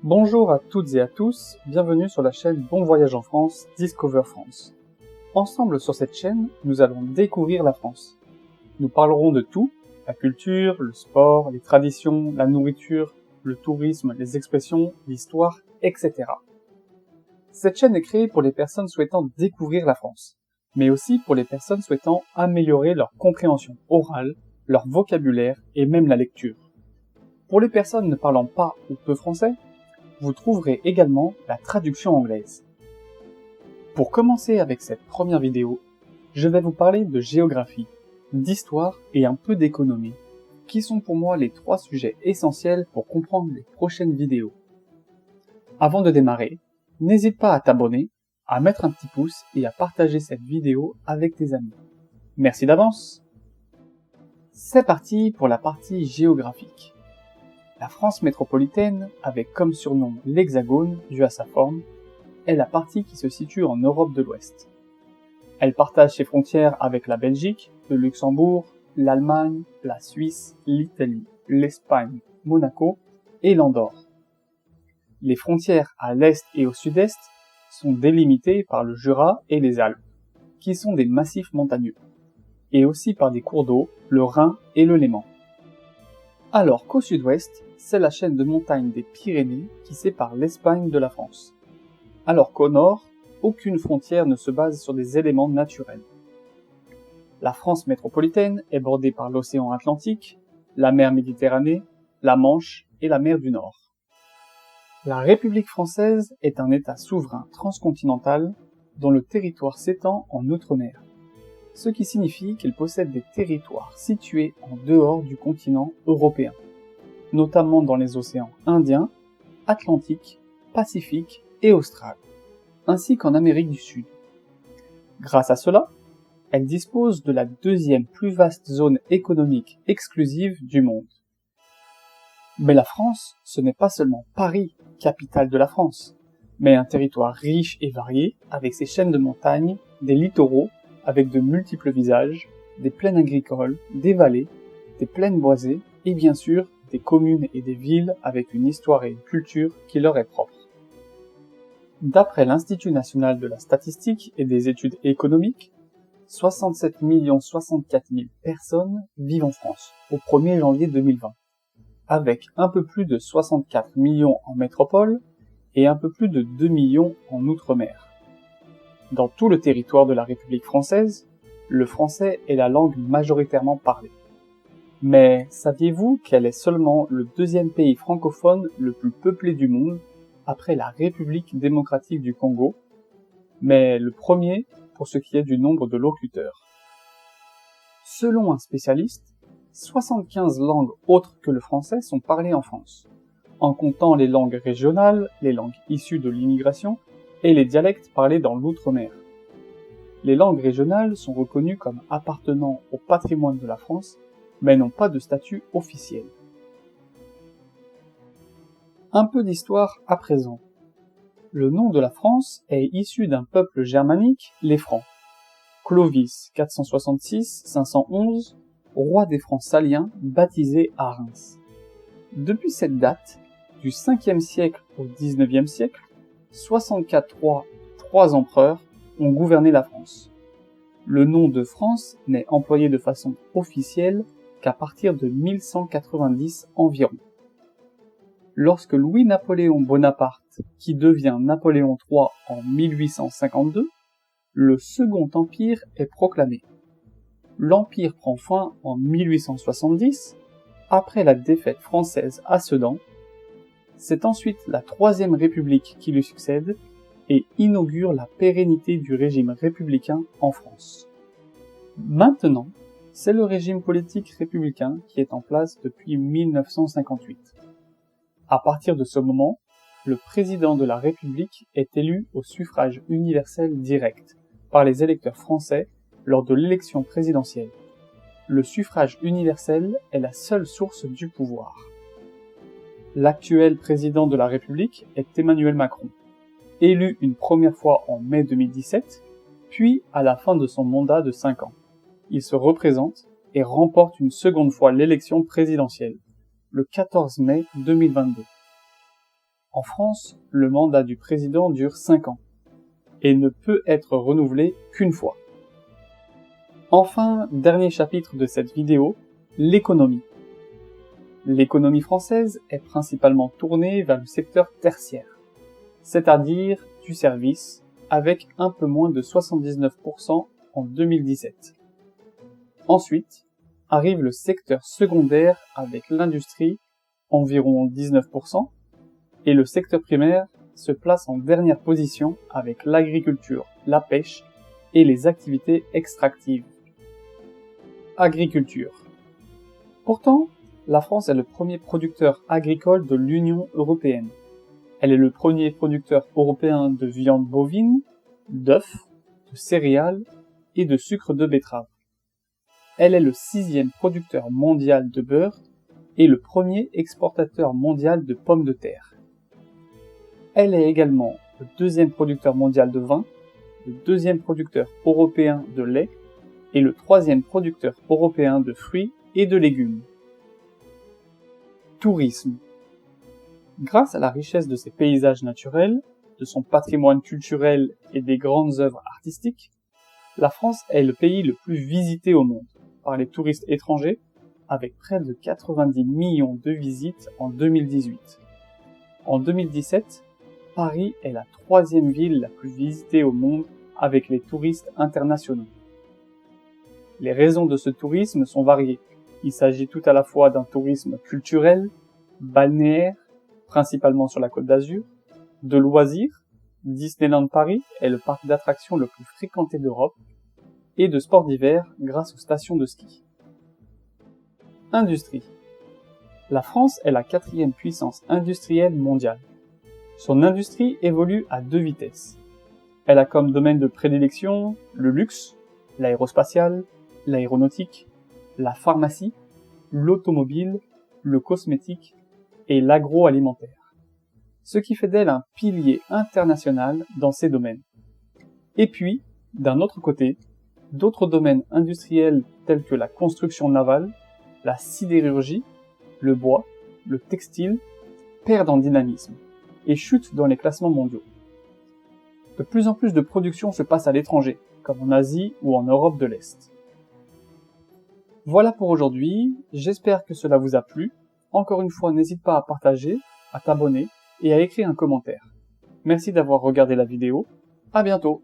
Bonjour à toutes et à tous, bienvenue sur la chaîne Bon Voyage en France, Discover France. Ensemble sur cette chaîne, nous allons découvrir la France. Nous parlerons de tout, la culture, le sport, les traditions, la nourriture, le tourisme, les expressions, l'histoire, etc. Cette chaîne est créée pour les personnes souhaitant découvrir la France, mais aussi pour les personnes souhaitant améliorer leur compréhension orale, leur vocabulaire et même la lecture. Pour les personnes ne parlant pas ou peu français, vous trouverez également la traduction anglaise. Pour commencer avec cette première vidéo, je vais vous parler de géographie, d'histoire et un peu d'économie, qui sont pour moi les 3 sujets essentiels pour comprendre les prochaines vidéos. Avant de démarrer, n'hésite pas à t'abonner, à mettre un petit pouce et à partager cette vidéo avec tes amis. Merci d'avance! C'est parti pour la partie géographique. La France métropolitaine, avec comme surnom l'Hexagone, dû à sa forme, est la partie qui se situe en Europe de l'Ouest. Elle partage ses frontières avec la Belgique, le Luxembourg, l'Allemagne, la Suisse, l'Italie, l'Espagne, Monaco et l'Andorre. Les frontières à l'est et au sud-est sont délimitées par le Jura et les Alpes, qui sont des massifs montagneux, et aussi par des cours d'eau, le Rhin et le Léman. Alors qu'au sud-ouest, c'est la chaîne de montagnes des Pyrénées qui sépare l'Espagne de la France. Alors qu'au nord, aucune frontière ne se base sur des éléments naturels. La France métropolitaine est bordée par l'océan Atlantique, la mer Méditerranée, la Manche et la mer du Nord. La République française est un État souverain transcontinental dont le territoire s'étend en outre-mer, ce qui signifie qu'elle possède des territoires situés en dehors du continent européen, notamment dans les océans Indien, Atlantique, Pacifique et Austral, ainsi qu'en Amérique du Sud. Grâce à cela, elle dispose de la 2e plus vaste zone économique exclusive du monde. Mais la France, ce n'est pas seulement Paris, capitale de la France, mais un territoire riche et varié avec ses chaînes de montagnes, des littoraux avec de multiples visages, des plaines agricoles, des vallées, des plaines boisées et bien sûr des communes et des villes avec une histoire et une culture qui leur est propre. D'après l'Institut national de la statistique et des études économiques, 67 064 000 personnes vivent en France au 1er janvier 2020, avec un peu plus de 64 millions en métropole et un peu plus de 2 millions en outre-mer. Dans tout le territoire de la République française, le français est la langue majoritairement parlée. Mais saviez-vous qu'elle est seulement le 2e pays francophone le plus peuplé du monde, après la République démocratique du Congo, mais le premier pour ce qui est du nombre de locuteurs. Selon un spécialiste, 75 langues autres que le français sont parlées en France, en comptant les langues régionales, les langues issues de l'immigration, et les dialectes parlés dans l'outre-mer. Les langues régionales sont reconnues comme appartenant au patrimoine de la France, mais n'ont pas de statut officiel. Un peu d'histoire à présent. Le nom de la France est issu d'un peuple germanique, les Francs. Clovis, 466-511, roi des Francs saliens, baptisé à Reims. Depuis cette date, du 5e siècle au 19e siècle, 64 rois, 3 empereurs ont gouverné la France. Le nom de France n'est employé de façon officielle qu'à partir de 1190 environ. Lorsque Louis-Napoléon Bonaparte, qui devient Napoléon III en 1852, le Second Empire est proclamé. L'Empire prend fin en 1870, après la défaite française à Sedan. C'est ensuite la 3e République qui lui succède et inaugure la pérennité du régime républicain en France. Maintenant, c'est le régime politique républicain qui est en place depuis 1958. À partir de ce moment, le président de la République est élu au suffrage universel direct par les électeurs français lors de l'élection présidentielle. Le suffrage universel est la seule source du pouvoir. L'actuel président de la République est Emmanuel Macron, élu une première fois en mai 2017, puis à la fin de son mandat de 5 ans. Il se représente et remporte une seconde fois l'élection présidentielle, le 14 mai 2022. En France, le mandat du président dure 5 ans et ne peut être renouvelé qu'une fois. Enfin, dernier chapitre de cette vidéo, l'économie. L'économie française est principalement tournée vers le secteur tertiaire, c'est-à-dire du service, avec un peu moins de 79% en 2017. Ensuite, arrive le secteur secondaire avec l'industrie, environ 19%, et le secteur primaire se place en dernière position avec l'agriculture, la pêche et les activités extractives. Agriculture. Pourtant, la France est le premier producteur agricole de l'Union européenne. Elle est le premier producteur européen de viande bovine, d'œufs, de céréales et de sucre de betterave. Elle est le 6e producteur mondial de beurre et le premier exportateur mondial de pommes de terre. Elle est également le 2e producteur mondial de vin, le 2e producteur européen de lait et le 3e producteur européen de fruits et de légumes. Tourisme. Grâce à la richesse de ses paysages naturels, de son patrimoine culturel et des grandes œuvres artistiques, la France est le pays le plus visité au monde par les touristes étrangers, avec près de 90 millions de visites en 2018. En 2017, Paris est la 3e ville la plus visitée au monde avec les touristes internationaux. Les raisons de ce tourisme sont variées. Il s'agit tout à la fois d'un tourisme culturel, balnéaire, principalement sur la Côte d'Azur, de loisirs, Disneyland Paris est le parc d'attractions le plus fréquenté d'Europe, et de sports d'hiver grâce aux stations de ski. Industrie. La France est la 4e puissance industrielle mondiale. Son industrie évolue à 2 vitesses. Elle a comme domaine de prédilection le luxe, l'aérospatial, l'aéronautique, la pharmacie, l'automobile, le cosmétique et l'agroalimentaire. Ce qui fait d'elle un pilier international dans ces domaines. Et puis, d'un autre côté, d'autres domaines industriels tels que la construction navale, la sidérurgie, le bois, le textile, perdent en dynamisme et chutent dans les classements mondiaux. De plus en plus de production se passe à l'étranger, comme en Asie ou en Europe de l'Est. Voilà pour aujourd'hui, j'espère que cela vous a plu. Encore une fois, n'hésite pas à partager, à t'abonner et à écrire un commentaire. Merci d'avoir regardé la vidéo, à bientôt!